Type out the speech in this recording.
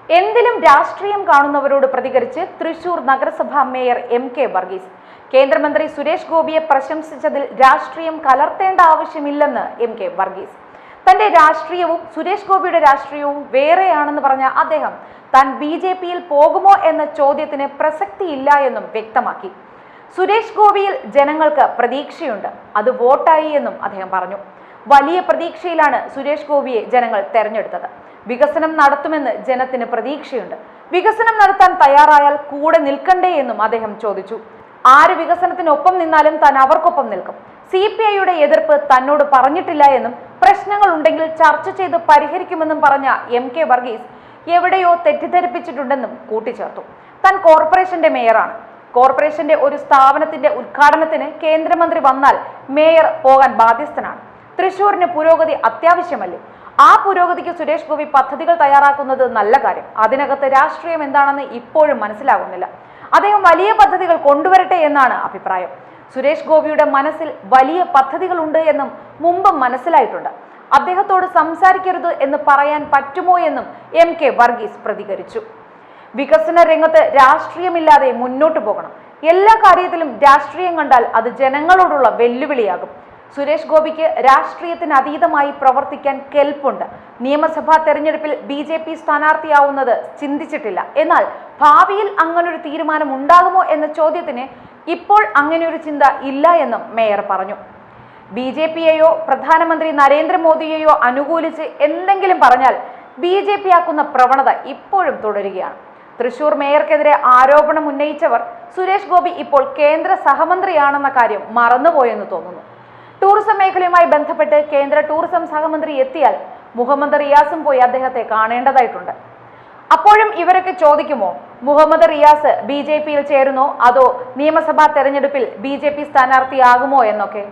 എന്തിലും രാഷ്ട്രീയം കാണുന്നവരോട് പ്രതികരിച്ച് തൃശൂർ നഗരസഭാ മേയർ എം.കെ. വർഗീസ്. കേന്ദ്രമന്ത്രി സുരേഷ് ഗോപിയെ പ്രശംസിച്ചതിൽ രാഷ്ട്രീയം കലർത്തേണ്ട ആവശ്യമില്ലെന്ന് എം.കെ. വർഗീസ്. തന്റെ രാഷ്ട്രീയവും സുരേഷ് ഗോപിയുടെ രാഷ്ട്രീയവും വേറെയാണെന്ന് പറഞ്ഞ അദ്ദേഹം താൻ ബി.ജെ.പിയിൽ പോകുമോ എന്ന ചോദ്യത്തിന് പ്രസക്തിയില്ല എന്നും വ്യക്തമാക്കി. സുരേഷ് ഗോപിയിൽ ജനങ്ങൾക്ക് പ്രതീക്ഷയുണ്ട്, അത് വോട്ടായി എന്നും അദ്ദേഹം പറഞ്ഞു. വലിയ പ്രതീക്ഷയിലാണ് സുരേഷ് ഗോപിയെ ജനങ്ങൾ തെരഞ്ഞെടുത്തത്. വികസനം നടത്തുമെന്ന് ജനത്തിന് പ്രതീക്ഷയുണ്ട്. വികസനം നടത്താൻ തയ്യാറായാൽ കൂടെ നിൽക്കണ്ടേ എന്നും അദ്ദേഹം ചോദിച്ചു. ആര് വികസനത്തിനൊപ്പം നിന്നാലും താൻ അവർക്കൊപ്പം നിൽക്കും. CPIയുടെ എതിർപ്പ് തന്നോട് പറഞ്ഞിട്ടില്ല എന്നും പ്രശ്നങ്ങൾ ഉണ്ടെങ്കിൽ ചർച്ച ചെയ്ത് പരിഹരിക്കുമെന്നും പറഞ്ഞ എം.കെ. വർഗീസ് എവിടെയോ തെറ്റിദ്ധരിപ്പിച്ചിട്ടുണ്ടെന്നും കൂട്ടിച്ചേർത്തു. താൻ കോർപ്പറേഷന്റെ മേയറാണ്. കോർപ്പറേഷന്റെ ഒരു സ്ഥാപനത്തിന്റെ ഉദ്ഘാടനത്തിന് കേന്ദ്രമന്ത്രി വന്നാൽ മേയർ പോകാൻ ബാധ്യസ്ഥനാണ്. തൃശൂരിന് പുരോഗതി അത്യാവശ്യമല്ലേ? ആ പുരോഗതിക്ക് സുരേഷ് ഗോപി പദ്ധതികൾ തയ്യാറാക്കുന്നത് നല്ല കാര്യം. അതിനകത്ത് രാഷ്ട്രീയം എന്താണെന്ന് ഇപ്പോഴും മനസ്സിലാകുന്നില്ല. അദ്ദേഹം വലിയ പദ്ധതികൾ കൊണ്ടുവരട്ടെ എന്നാണ് അഭിപ്രായം. സുരേഷ് ഗോപിയുടെ മനസ്സിൽ വലിയ പദ്ധതികൾ ഉണ്ട് എന്നും മുമ്പ് മനസ്സിലായിട്ടുണ്ട്. അദ്ദേഹത്തോട് സംസാരിക്കരുത് എന്ന് പറയാൻ പറ്റുമോ എന്നും എം.കെ. വർഗീസ് പ്രതികരിച്ചു. വികസന രംഗത്ത് രാഷ്ട്രീയമില്ലാതെ മുന്നോട്ട് പോകണം. എല്ലാ കാര്യത്തിലും രാഷ്ട്രീയം കണ്ടാൽ അത് ജനങ്ങളോടുള്ള വെല്ലുവിളിയാകും. സുരേഷ് ഗോപിക്ക് രാഷ്ട്രീയത്തിന് അതീതമായി പ്രവർത്തിക്കാൻ കെൽപ്പുണ്ട്. നിയമസഭാ തെരഞ്ഞെടുപ്പിൽ ബി.ജെ.പി സ്ഥാനാർത്ഥിയാവുന്നത് ചിന്തിച്ചിട്ടില്ല. എന്നാൽ ഭാവിയിൽ അങ്ങനൊരു തീരുമാനം ഉണ്ടാകുമോ എന്ന ചോദ്യത്തിന് ഇപ്പോൾ അങ്ങനെയൊരു ചിന്ത ഇല്ല എന്നും മേയർ പറഞ്ഞു. ബി.ജെ.പിയെയോ പ്രധാനമന്ത്രി നരേന്ദ്രമോദിയെയോ അനുകൂലിച്ച് എന്തെങ്കിലും പറഞ്ഞാൽ ബി.ജെ.പി ആക്കുന്ന പ്രവണത ഇപ്പോഴും തുടരുകയാണ്. തൃശൂർ മേയർക്കെതിരെ ആരോപണം ഉന്നയിച്ചവർ സുരേഷ് ഗോപി ഇപ്പോൾ കേന്ദ്ര സഹമന്ത്രിയാണെന്ന കാര്യം മറന്നുപോയെന്ന് തോന്നുന്നു. ടൂറിസം മേഖലയുമായി ബന്ധപ്പെട്ട് കേന്ദ്ര ടൂറിസം സഹമന്ത്രി എത്തിയാൽ മുഹമ്മദ് റിയാസും പോയി അദ്ദേഹത്തെ കാണേണ്ടതായിട്ടുണ്ട്. അപ്പോഴും ഇവരൊക്കെ ചോദിക്കുമോ, മുഹമ്മദ് റിയാസ് ബി.ജെ.പിയിൽ ചേരുന്നോ അതോ നിയമസഭാ തെരഞ്ഞെടുപ്പിൽ ബി.ജെ.പി സ്ഥാനാർത്ഥിയാകുമോ എന്നൊക്കെ?